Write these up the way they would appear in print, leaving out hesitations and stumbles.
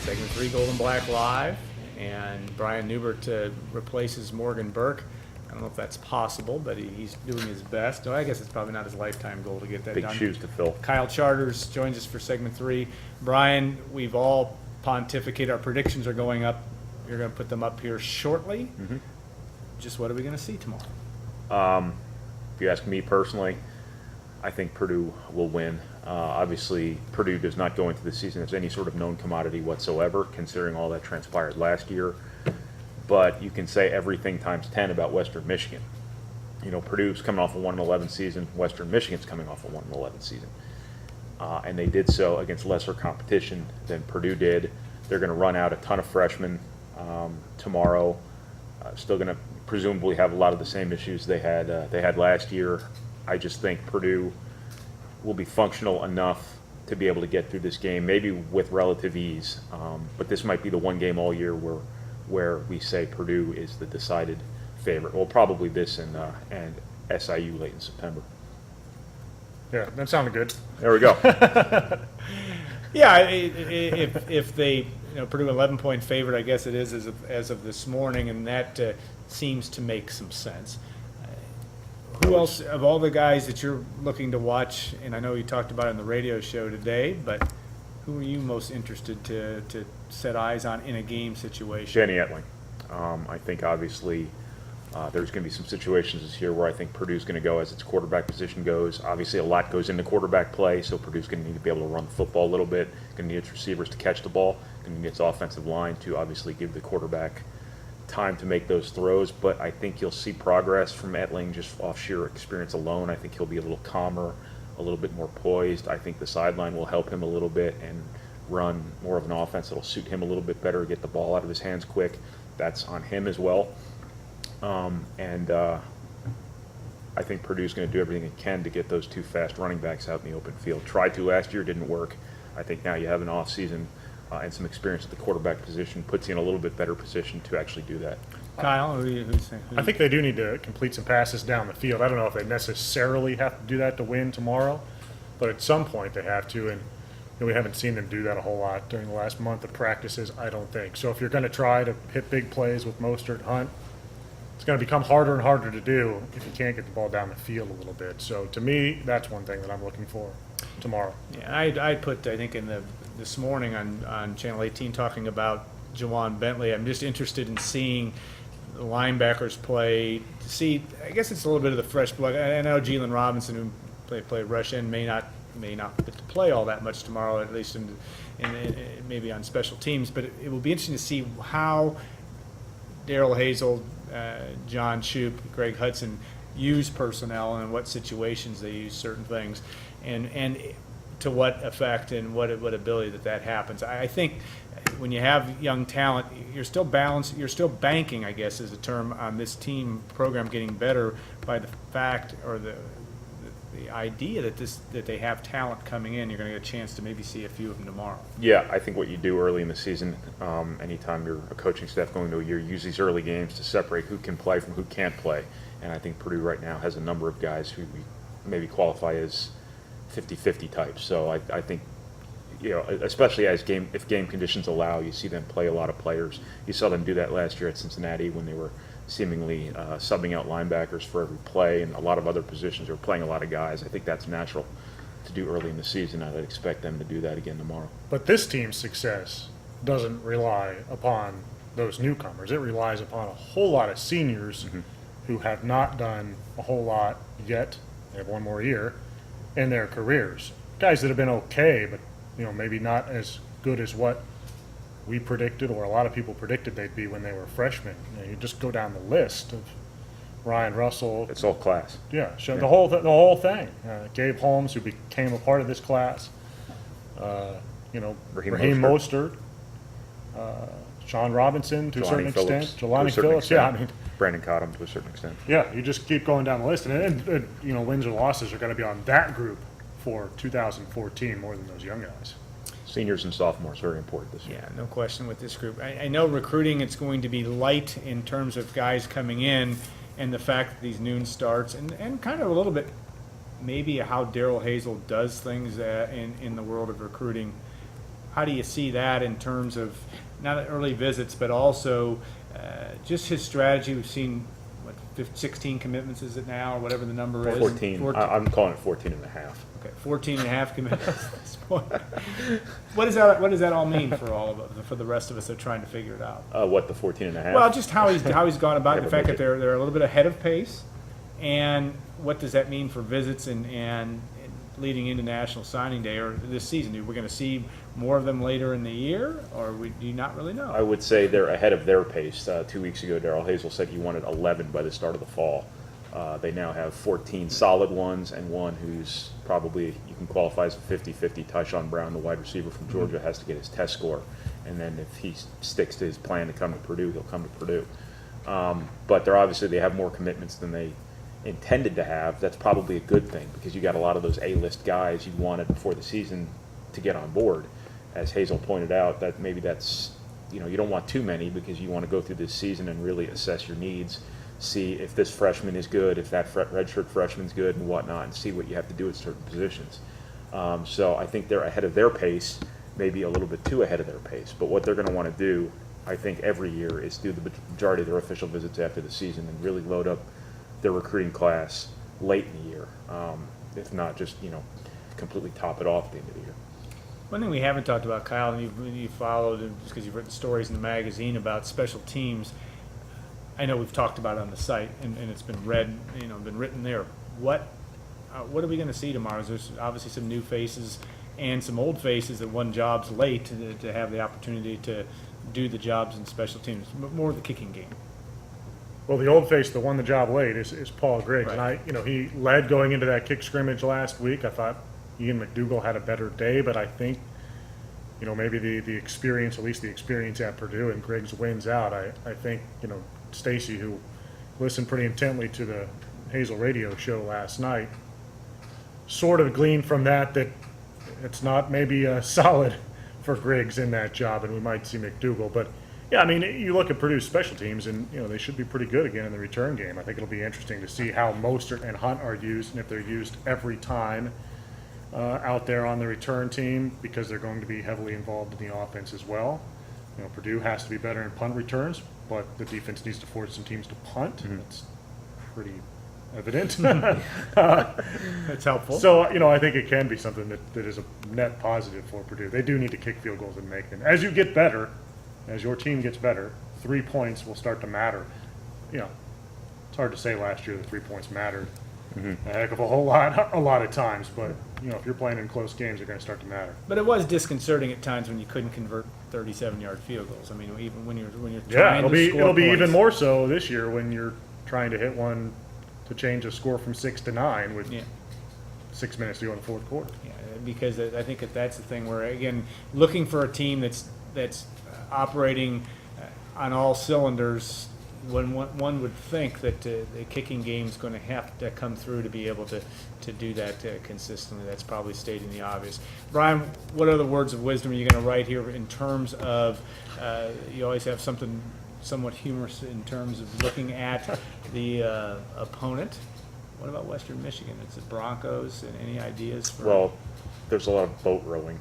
Segment 3 Gold and Black Live, and Brian Newbert replaces Morgan Burke. I don't know if that's possible, but he's doing his best. No, I guess it's probably not his lifetime goal to get that done. Big shoes to fill. Kyle Charters joins us for Segment 3. Brian, we've all pontificated. Our predictions are going up. You're going to put them up here shortly. Mm-hmm. Just what are we going to see tomorrow? If you ask me personally, I think Purdue will win. Obviously, Purdue does not go into the season as any sort of known commodity whatsoever, considering all that transpired last year. But you can say everything times 10 about Western Michigan. You know, Purdue's coming off a 1-11 season. Western Michigan's coming off a 1-11 season. And they did so against lesser competition than Purdue did. They're going to run out a ton of freshmen tomorrow. Still going to presumably have a lot of the same issues they had last year. I just think Purdue will be functional enough to be able to get through this game, maybe with relative ease. But this might be the one game all year where we say Purdue is the decided favorite. Well, probably this and SIU late in September. Yeah, that sounded good. There we go. Yeah, if they, Purdue 11-point favorite, I guess it is as of this morning, and that seems to make some sense. Who else, of all the guys that you're looking to watch, and I know you talked about it on the radio show today, but who are you most interested to set eyes on in a game situation? Jenny Etling. I think obviously there's going to be some situations this year where I think Purdue's going to go as its quarterback position goes. Obviously a lot goes into quarterback play, so Purdue's going to need to be able to run the football a little bit, going to need its receivers to catch the ball, going to need its offensive line to obviously give the quarterback time to make those throws. But I think you'll see progress from Etling just off sheer experience alone. I think he'll be a little calmer, a little bit more poised. I think the sideline will help him a little bit and run more of an offense that'll suit him a little bit better, get the ball out of his hands quick. That's on him as well. I think Purdue's going to do everything it can to get those two fast running backs out in the open field. Tried to last year, didn't work. I think now you have an off season and some experience at the quarterback position, puts you in a little bit better position to actually do that. Kyle, who do you think? I think they do need to complete some passes down the field. I don't know if they necessarily have to do that to win tomorrow, but at some point they have to, and we haven't seen them do that a whole lot during the last month of practices, I don't think. So if you're going to try to hit big plays with Mostert, Hunt, it's going to become harder and harder to do if you can't get the ball down the field a little bit. So to me, that's one thing that I'm looking for tomorrow. Yeah, I put, I think, in this morning on Channel 18 talking about Jawan Bentley. I'm just interested in seeing the linebackers play. To see, I guess it's a little bit of the fresh blood. I know Jalen Robinson, who played rush end, may not get to play all that much tomorrow, at least in maybe on special teams. But it will be interesting to see how Daryl Hazel, John Shoup, Greg Hudson use personnel and in what situations they use certain things, and to what effect and what ability that happens. I think when you have young talent, you're still balanced. You're still banking, I guess, is a term, on this team program getting better by the fact or the idea that they have talent coming in. You're going to get a chance to maybe see a few of them tomorrow. Yeah, I think what you do early in the season, anytime you're a coaching staff going to a year, use these early games to separate who can play from who can't play. And I think Purdue right now has a number of guys who we maybe qualify as 50-50 types. So I think, especially if game conditions allow, you see them play a lot of players. You saw them do that last year at Cincinnati when they were seemingly subbing out linebackers for every play, and a lot of other positions. They were playing a lot of guys. I think that's natural to do early in the season. I'd expect them to do that again tomorrow. But this team's success doesn't rely upon those newcomers. It relies upon a whole lot of seniors who have not done a whole lot yet. They have one more year in their careers. Guys that have been okay, but maybe not as good as what we predicted or a lot of people predicted they'd be when they were freshmen. You just go down the list of Ryan Russell. It's all class. Yeah, the whole thing. Gabe Holmes, who became a part of this class. Raheem Mostert. Sean Robinson to a certain extent. Jelani Phillips. Yeah, I mean, Brandon Cottom to a certain extent. Yeah, you just keep going down the list, and wins or losses are going to be on that group for 2014 more than those young guys. Seniors and sophomores, very important this year. Yeah, no question with this group. I know recruiting, it's going to be light in terms of guys coming in, and the fact that these noon starts, and kind of a little bit maybe how Daryl Hazel does things in the world of recruiting. how do you see that in terms of not early visits, but also just his strategy? We've seen, what, 16 commitments is it now, or whatever the number is? 14. I'm calling it 14 and a half. Okay, 14 and a half commitments at this point. What does that all mean for all of us, for the rest of us that are trying to figure it out? What, the 14 and a half? Well, just how he's gone about the Never fact make that they're a little bit ahead of pace, and what does that mean for visits and leading into National Signing Day or this season? We're going to see more of them later in the year, or do you not really know? I would say they're ahead of their pace. 2 weeks ago, Darrell Hazel said he wanted 11 by the start of the fall. They now have 14 solid ones, and one who's probably, you can qualify as a 50-50. Tyshawn Brown, the wide receiver from Georgia, has to get his test score, and then if he sticks to his plan to come to Purdue, he'll come to Purdue. But they have more commitments than they intended to have. That's probably a good thing, because you got a lot of those A-list guys you wanted before the season to get on board. As Hazel pointed out, that maybe that's, you don't want too many, because you want to go through this season and really assess your needs, see if this freshman is good, if that redshirt freshman's good, and whatnot, and see what you have to do at certain positions. So I think they're ahead of their pace, maybe a little bit too ahead of their pace. But what they're going to want to do, I think, every year is do the majority of their official visits after the season and really load up their recruiting class late in the year. If not, just completely top it off at the end of the year. One thing we haven't talked about, Kyle, and you followed it just because you've written stories in the magazine about special teams. I know we've talked about it on the site, and it's been read, been written there. What are we going to see tomorrow? There's obviously some new faces and some old faces that won jobs late to have the opportunity to do the jobs in special teams, but more the kicking game. Well, the old face that won the job late is Paul Griggs, Right. and he led going into that kick scrimmage last week. I thought Ian McDougal had a better day, but I think, maybe the experience, at least the experience at Purdue, and Griggs wins out. I think, Stacy, who listened pretty intently to the Hazel radio show last night, sort of gleaned from that it's not maybe solid for Griggs in that job, and we might see McDougal. But, yeah, I mean, you look at Purdue's special teams, and, they should be pretty good again in the return game. I think it'll be interesting to see how Mostert and Hunt are used, and if they're used every time out there on the return team, because they're going to be heavily involved in the offense as well. Purdue has to be better in punt returns, but the defense needs to force some teams to punt. Mm-hmm. That's pretty evident. That's helpful. So, I think it can be something that is a net positive for Purdue. They do need to kick field goals and make them. As you get better, as your team gets better, 3 points will start to matter. It's hard to say last year that 3 points mattered a heck of a lot of times, but if you're playing in close games, they're going to start to matter. But it was disconcerting at times when you couldn't convert 37-yard field goals. I mean, even when you're trying to score it'll be points. even more so this year when you're trying to hit one to change a score from 6 to 9 with 6 minutes to go in the fourth quarter. Yeah, because I think that's the thing where, again, looking for a team that's operating on all cylinders, when one would think that the kicking game is going to have to come through to be able to do that consistently. That's probably stating the obvious. Brian, what other words of wisdom are you going to write here in terms of, you always have something somewhat humorous in terms of looking at the opponent. What about Western Michigan? It's the Broncos, and any ideas for? Well, there's a lot of boat rowing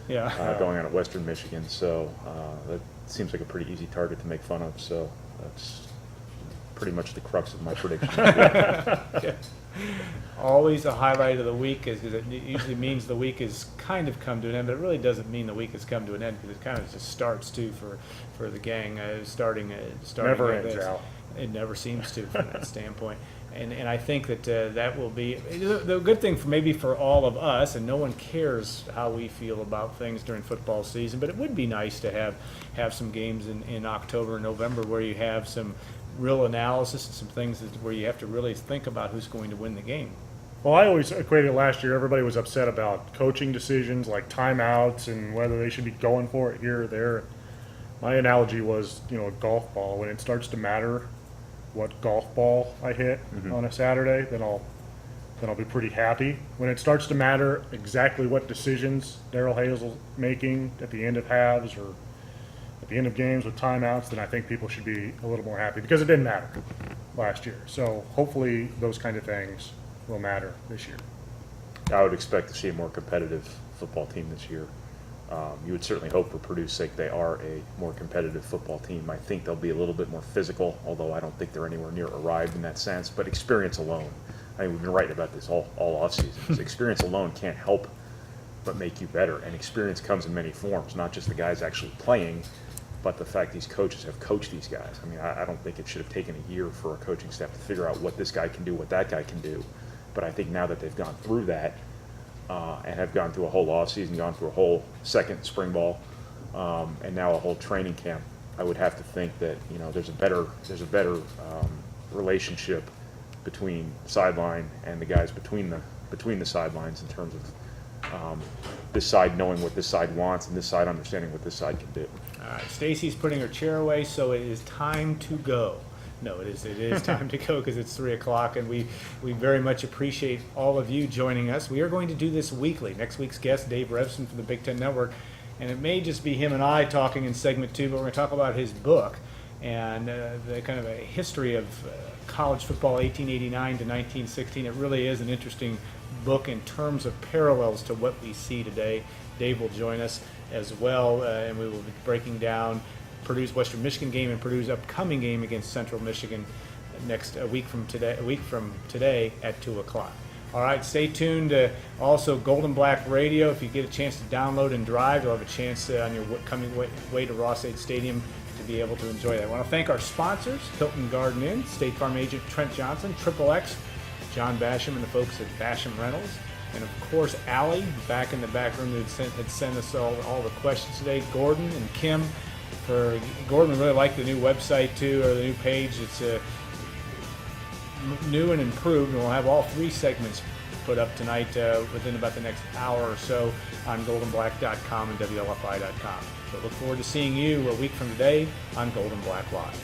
Yeah. going on at Western Michigan, so that seems like a pretty easy target to make fun of. So that's pretty much the crux of my prediction. Yeah. Always a highlight of the week is because it usually means the week has kind of come to an end, but it really doesn't mean the week has come to an end because it kind of just starts too for the gang starting Never like ends, this. Al. It never seems to from that standpoint. And I think that that will be the good thing for all of us, and no one cares how we feel about things during football season, but it would be nice to have some games in October and November where you have some real analysis and some things where you have to really think about who's going to win the game. Well, I always equated it last year. Everybody was upset about coaching decisions like timeouts and whether they should be going for it here or there. My analogy was, a golf ball. When it starts to matter what golf ball I hit on a Saturday, then I'll be pretty happy. When it starts to matter exactly what decisions Darrell Hazel's making at the end of halves or at the end of games with timeouts, then I think people should be a little more happy because it didn't matter last year. So hopefully those kind of things will matter this year. I would expect to see a more competitive football team this year. You would certainly hope for Purdue's sake they are a more competitive football team. I think they'll be a little bit more physical, although I don't think they're anywhere near arrived in that sense. But experience alone, I mean, we've been writing about this all offseason. Experience alone can't help but make you better. And experience comes in many forms, not just the guys actually playing, but the fact these coaches have coached these guys. I mean, I don't think it should have taken a year for a coaching staff to figure out what this guy can do, what that guy can do. But I think now that they've gone through that, and have gone through a whole offseason, gone through a whole second spring ball, and now a whole training camp, I would have to think that, you know, there's a better relationship between sideline and the guys between the sidelines in terms of this side knowing what this side wants and this side understanding what this side can do. All right, Stacy's putting her chair away, so it is time to go. No, it is time to go because it's 3 o'clock, and we very much appreciate all of you joining us. We are going to do this weekly. Next week's guest, Dave Revson from the Big Ten Network, and it may just be him and I talking in segment 2, but we're going to talk about his book and the kind of a history of college football 1889 to 1916. It really is an interesting book in terms of parallels to what we see today. Dave will join us as well, and we will be breaking down Purdue's Western Michigan game and Purdue's upcoming game against Central Michigan a week from today at 2 o'clock. All right, stay tuned. Also, Golden Black Radio. If you get a chance to download and drive, you'll have a chance on your coming way to Ross-Ade Stadium to be able to enjoy that. I want to thank our sponsors, Hilton Garden Inn, State Farm agent Trent Johnson, Triple X, John Basham, and the folks at Basham Rentals. And, of course, Allie, back in the back room, had sent us all the questions today. Gordon and Kim. Gordon really liked the new website, too, or the new page. It's new and improved, and we'll have all 3 segments put up tonight within about the next hour or so on goldenblack.com and WLFI.com. So look forward to seeing you a week from today on Golden Black Live.